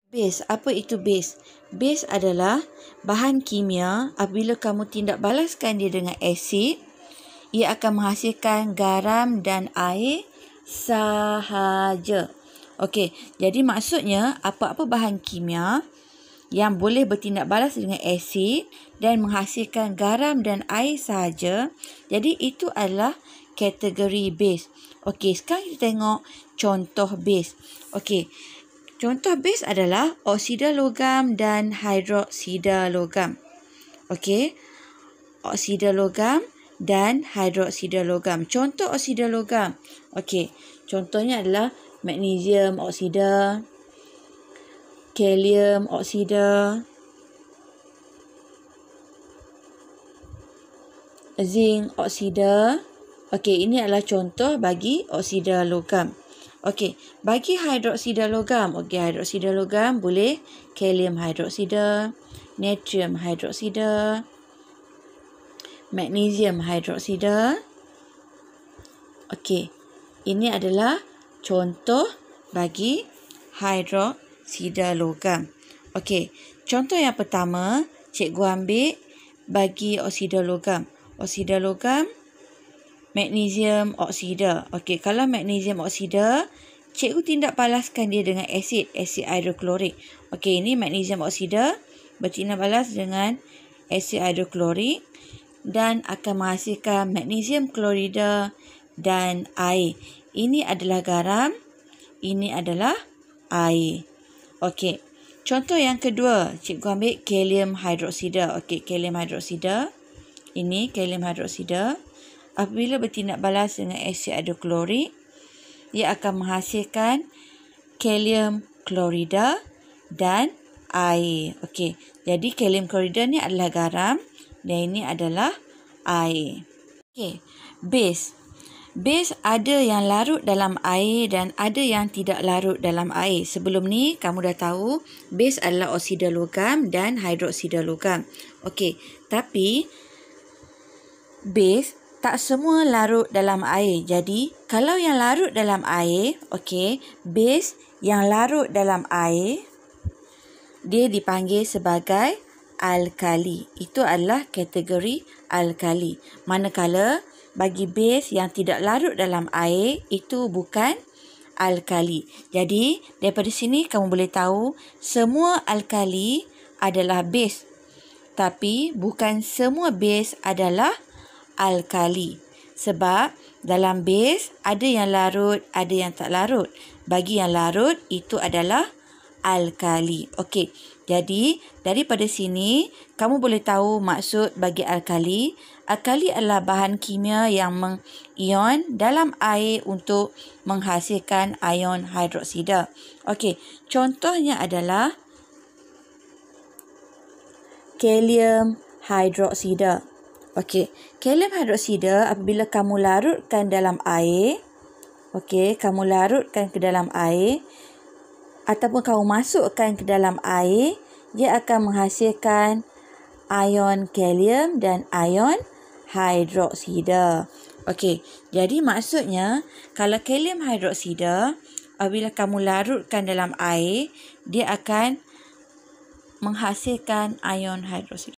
Base, apa itu base? Base adalah bahan kimia apabila kamu tindak balaskan dia dengan asid, ia akan menghasilkan garam dan air sahaja. Okey, jadi maksudnya apa-apa bahan kimia yang boleh bertindak balas dengan asid dan menghasilkan garam dan air sahaja, jadi itu adalah kategori base. Okey, sekarang kita tengok contoh base. Okey, contoh base adalah oksida logam dan hidroksida logam. Okey, oksida logam dan hidroksida logam. Contoh oksida logam. Okey, contohnya adalah magnesium oksida, kalium oksida, zinc oksida. Okey, ini adalah contoh bagi oksida logam. Okey, bagi hidroksida logam. Okey, hidroksida logam boleh kalium hidroksida, natrium hidroksida, magnesium hidroksida. Okey, ini adalah contoh bagi hidroksida logam. Okey, contoh yang pertama, cikgu ambil bagi oksida logam. Oksida logam, magnesium oksida. Okey, kalau magnesium oksida, cikgu tindak balaskan dia dengan asid hidroklorik. Okey, ini magnesium oksida bertindak balas dengan asid hidroklorik dan akan menghasilkan magnesium klorida dan air. Ini adalah garam, ini adalah air. Okey, contoh yang kedua, cikgu ambil kalium hidroksida. Okey, kalium hidroksida. Ini kalium hidroksida. Apabila bertindak balas dengan asid hidroklorik, ia akan menghasilkan kalium klorida dan air. Okey, jadi kalium klorida ni adalah garam dan ini adalah air. Okey, base. Base ada yang larut dalam air dan ada yang tidak larut dalam air. Sebelum ni kamu dah tahu base adalah oksida logam dan hidroksida logam. Okey, tapi base tak semua larut dalam air. Jadi, kalau yang larut dalam air, okey, base yang larut dalam air, dia dipanggil sebagai alkali. Itu adalah kategori alkali. Manakala, bagi base yang tidak larut dalam air, itu bukan alkali. Jadi, daripada sini kamu boleh tahu, semua alkali adalah base. Tapi, bukan semua base adalah alkali. Sebab dalam base ada yang larut, ada yang tak larut. Bagi yang larut itu adalah alkali. Okey. Jadi daripada sini kamu boleh tahu maksud bagi alkali. Alkali adalah bahan kimia yang mengion dalam air untuk menghasilkan ion hidroksida. Okey, contohnya adalah kalium hidroksida. Okey, kalium hidroksida apabila kamu larutkan dalam air, okey, kamu larutkan ke dalam air ataupun kamu masukkan ke dalam air, dia akan menghasilkan ion kalium dan ion hidroksida. Okey, jadi maksudnya kalau kalium hidroksida apabila kamu larutkan dalam air, dia akan menghasilkan ion hidroksida.